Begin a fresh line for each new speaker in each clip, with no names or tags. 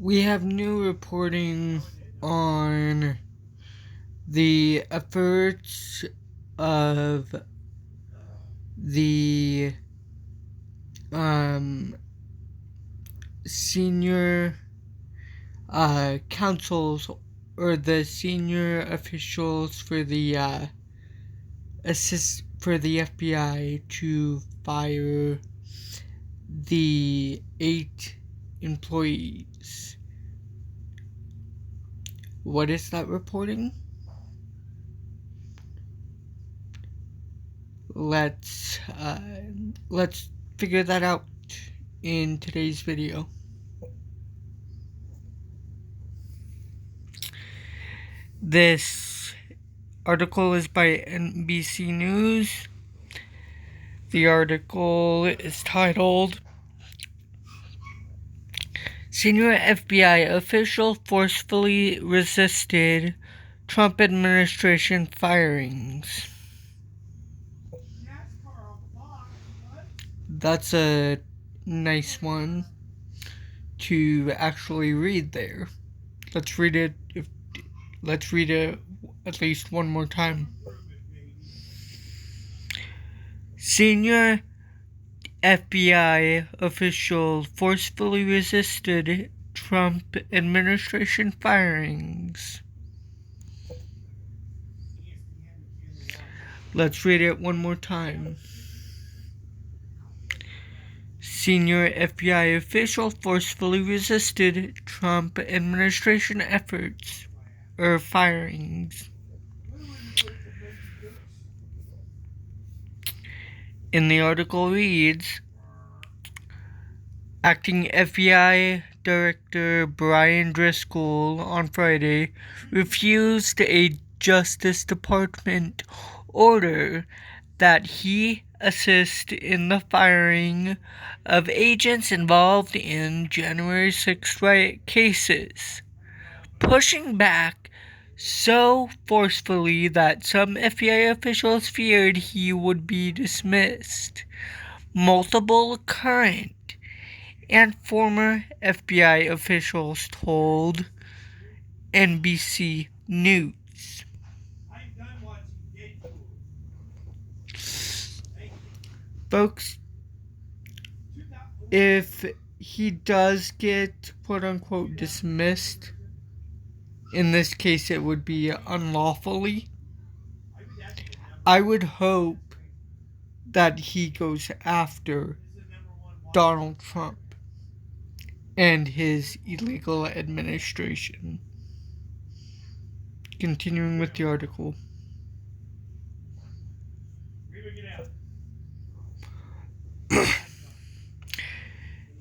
We have new reporting on the efforts of the senior councils or the senior officials for the FBI to fire the 8 employees. What is that reporting? Let's figure that out in today's video. This article is by NBC News. The article is titled, "Senior FBI Official Forcefully Resisted Trump Administration Firings." That's a nice one to actually read there. Let's read it at least one more time. Senior FBI official forcefully resisted Trump administration firings. Let's read it one more time. Senior FBI official forcefully resisted Trump administration efforts or firings. In the article reads, Acting FBI Director Brian Driscoll on Friday refused a Justice Department order that he assist in the firing of agents involved in January 6th riot cases, pushing back so forcefully that some FBI officials feared he would be dismissed. Multiple current and former FBI officials told NBC News. Folks, if he does get quote-unquote dismissed, in this case it would be unlawfully, I would hope that he goes after Donald Trump and his illegal administration. Continuing with the article.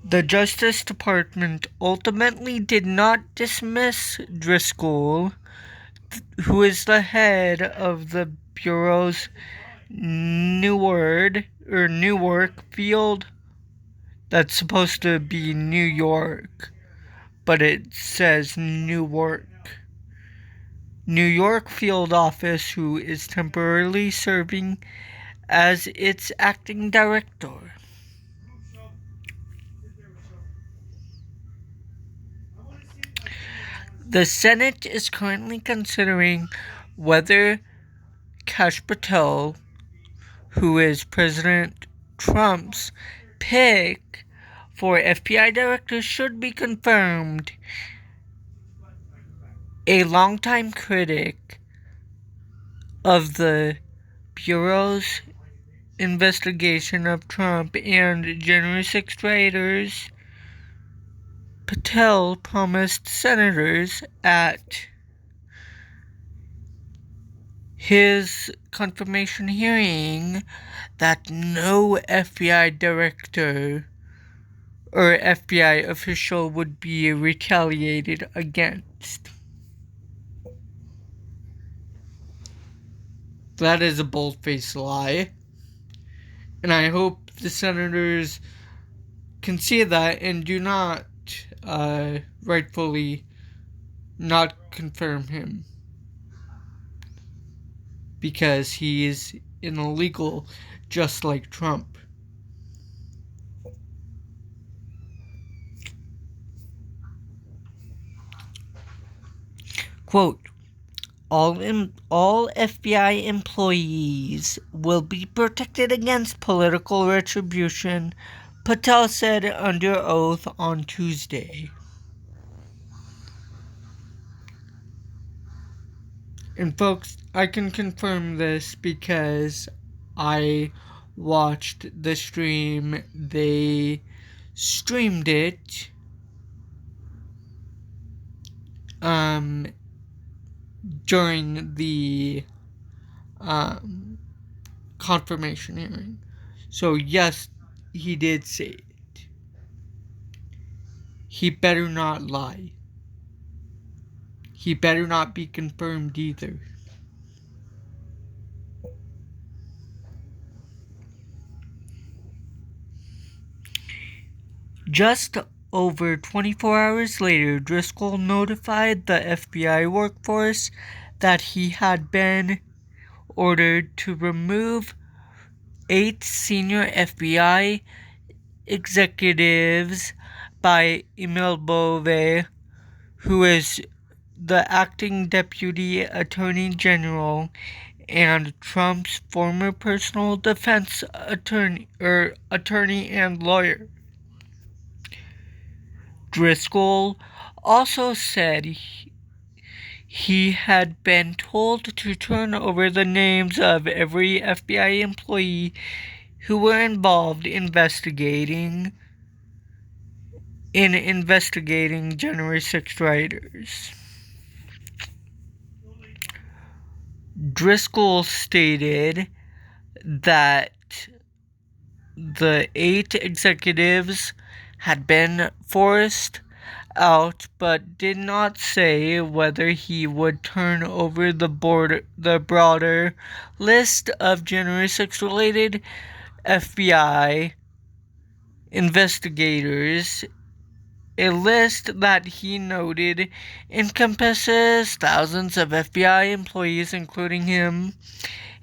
The Justice Department ultimately did not dismiss Driscoll, who is the head of the Bureau's Newark field. That's supposed to be New York, but it says Newark. New York field office, who is temporarily serving as its acting director. The Senate is currently considering whether Kash Patel, who is President Trump's pick for FBI director, should be confirmed. A longtime critic of the Bureau's investigation of Trump and January 6th rioters, Patel promised senators at his confirmation hearing that no FBI director or FBI official would be retaliated against. That is a bold-faced lie, and I hope the senators can see that and do not rightfully not confirm him, because he is illegal just like Trump. Quote, all FBI employees will be protected against political retribution, Patel said under oath on Tuesday. And folks, I can confirm this because I watched the stream. They streamed it during the confirmation hearing. So yes, he did say it. He better not lie. He better not be confirmed either. Just over 24 hours later, Driscoll notified the FBI workforce that he had been ordered to remove 8 senior FBI executives by Emil Bove, who is the acting deputy attorney general and Trump's former personal defense attorney and lawyer. Driscoll also said he had been told to turn over the names of every FBI employee who were involved in investigating January 6th rioters. Driscoll stated that the 8 executives had been forced out, but did not say whether he would turn over the broader list of January 6th related FBI investigators, a list that he noted encompasses thousands of FBI employees, including him,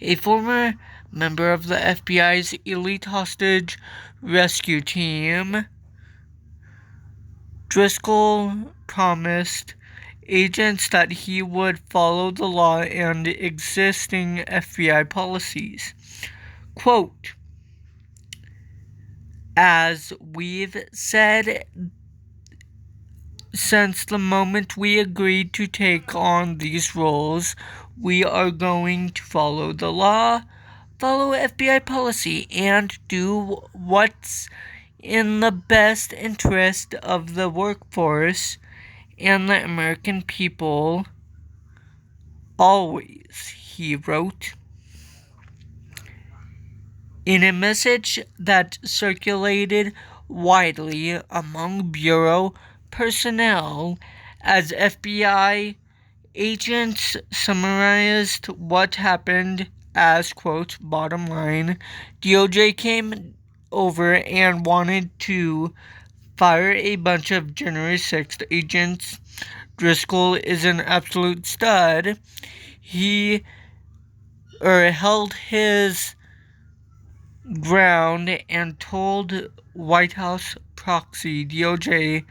a former member of the FBI's elite hostage rescue team. Driscoll promised agents that he would follow the law and existing FBI policies. Quote, as we've said since the moment we agreed to take on these roles, we are going to follow the law, follow FBI policy, and do what's in the best interest of the workforce and the American people, always, he wrote. In a message that circulated widely among Bureau personnel as FBI agents summarized what happened as, quote, bottom line, DOJ came over and wanted to fire a bunch of January 6th agents. Driscoll is an absolute stud. He held his ground and told White House proxy DOJ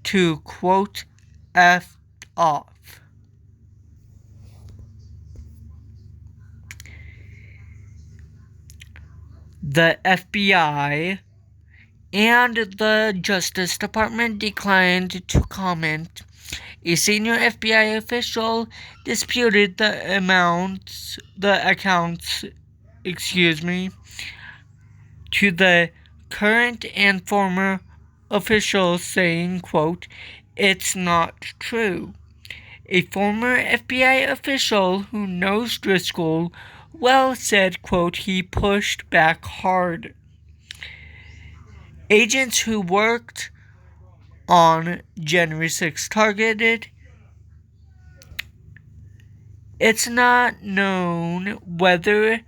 to, quote, F off. The FBI and the Justice Department declined to comment. A senior FBI official disputed the accounts, to the current and former officials, saying, quote, it's not true. A former FBI official who knows Driscoll well said, quote, he pushed back hard. Agents who worked on January 6th targeted. It's not known whether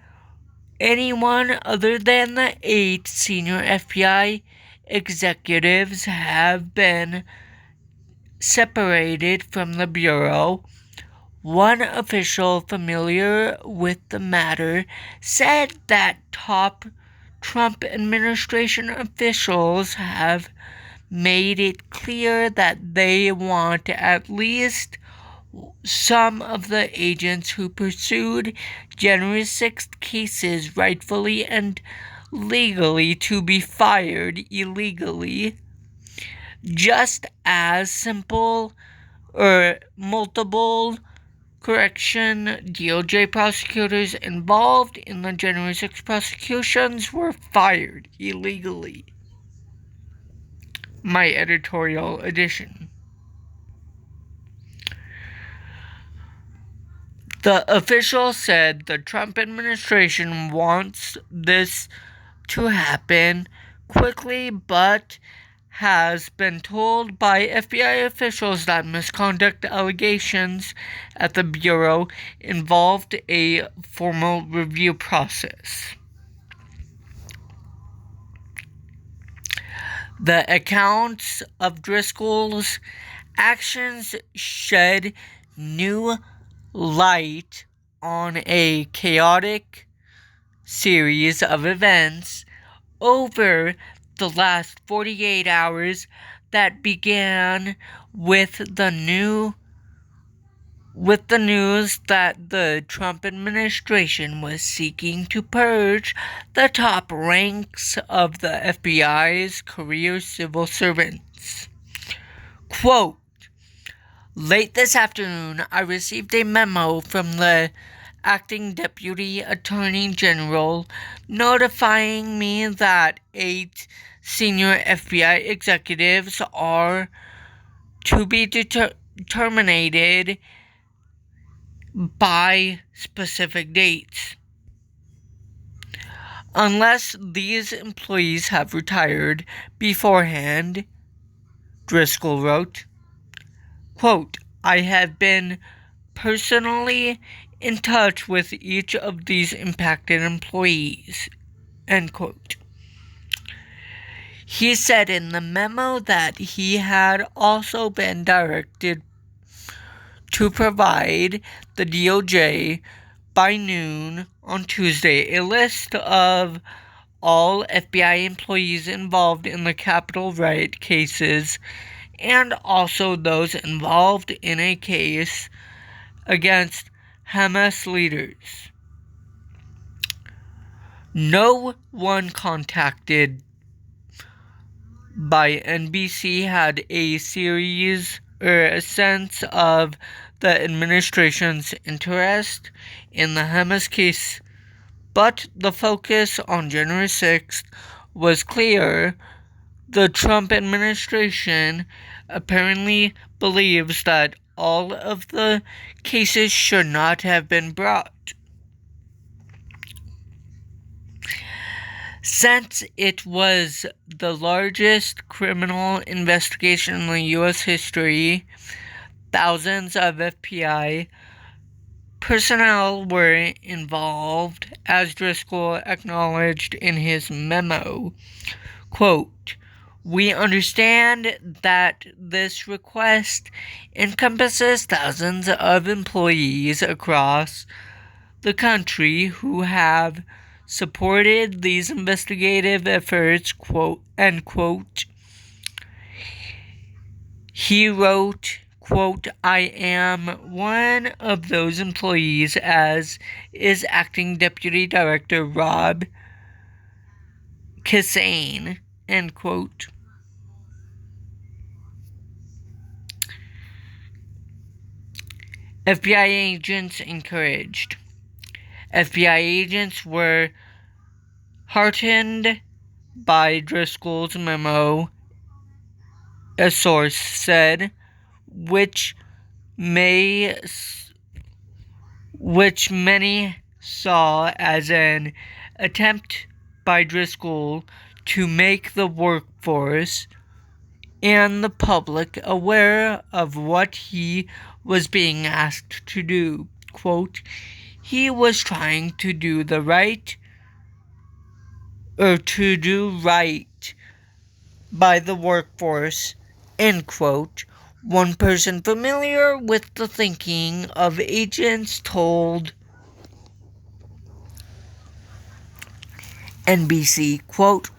anyone other than the 8 senior FBI executives have been separated from the Bureau. One official familiar with the matter said that top Trump administration officials have made it clear that they want at least some of the agents who pursued January 6th cases rightfully and legally to be fired illegally, just as simple or multiple correction DOJ prosecutors involved in the January 6th prosecutions were fired illegally. My editorial edition. The official said the Trump administration wants this to happen quickly, but has been told by FBI officials that misconduct allegations at the Bureau involved a formal review process. The accounts of Driscoll's actions shed new light on a chaotic series of events over the last 48 hours that began with the news that the Trump administration was seeking to purge the top ranks of the FBI's career civil servants. Quote, "Late this afternoon, I received a memo from the Acting Deputy Attorney General notifying me that 8 senior FBI executives are to be terminated by specific dates. Unless these employees have retired beforehand," Driscoll wrote. Quote, "I have been personally in touch with each of these impacted employees," end quote. He said in the memo that he had also been directed to provide the DOJ by noon on Tuesday a list of all FBI employees involved in the Capitol riot cases and also those involved in a case against Hamas leaders. No one contacted by NBC had a sense of the administration's interest in the Hamas case, but the focus on January 6th was clear. The Trump administration apparently believes that all of the cases should not have been brought. Since it was the largest criminal investigation in the U.S. history, thousands of FBI personnel were involved, as Driscoll acknowledged in his memo. Quote, "We understand that this request encompasses thousands of employees across the country who have supported these investigative efforts," quote, end quote. He wrote, quote, "I am one of those employees, as is Acting Deputy Director Rob Kissane," end quote. FBI agents encouraged. FBI agents were heartened by Driscoll's memo, a source said, which many saw as an attempt by Driscoll to make the workforce and the public aware of what he was being asked to do. Quote, "He was trying to do right by the workforce," end quote. One person familiar with the thinking of agents told NBC, quote,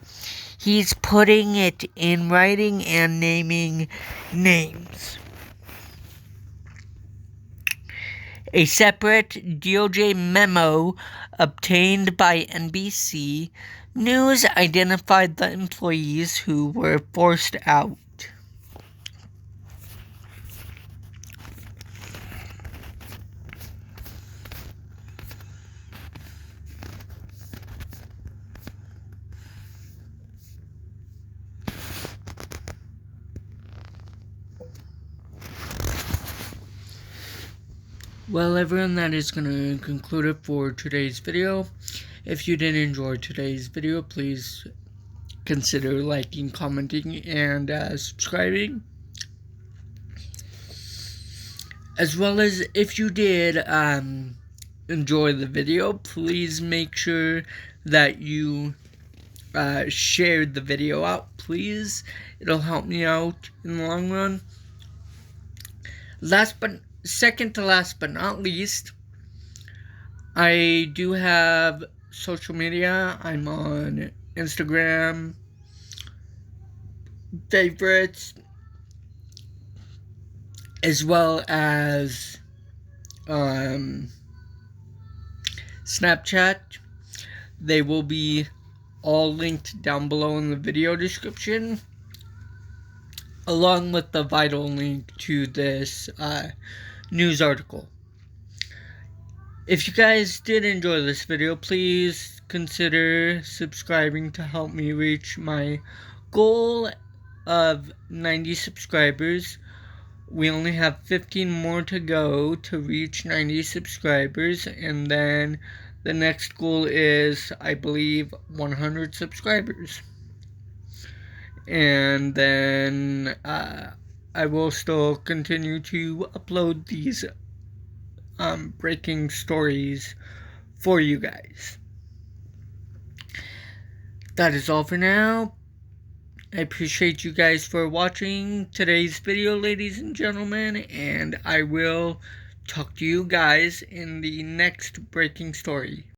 "He's putting it in writing and naming names." A separate DOJ memo obtained by NBC News identified the employees who were forced out. Well, everyone, that is going to conclude it for today's video. If you did enjoy today's video, please consider liking, commenting, and subscribing. As well as, if you did enjoy the video, please make sure that you shared the video out, please. It'll help me out in the long run. Second to last but not least, I do have social media. I'm on Instagram, favorites, as well as Snapchat. They will be all linked down below in the video description, along with the vital link to this news article. If you guys did enjoy this video, please consider subscribing to help me reach my goal of 90 subscribers. We only have 15 more to go to reach 90 subscribers, and then the next goal is, I believe, 100 subscribers. And then I will still continue to upload these breaking stories for you guys. That is all for now. I appreciate you guys for watching today's video, ladies and gentlemen, and I will talk to you guys in the next breaking story.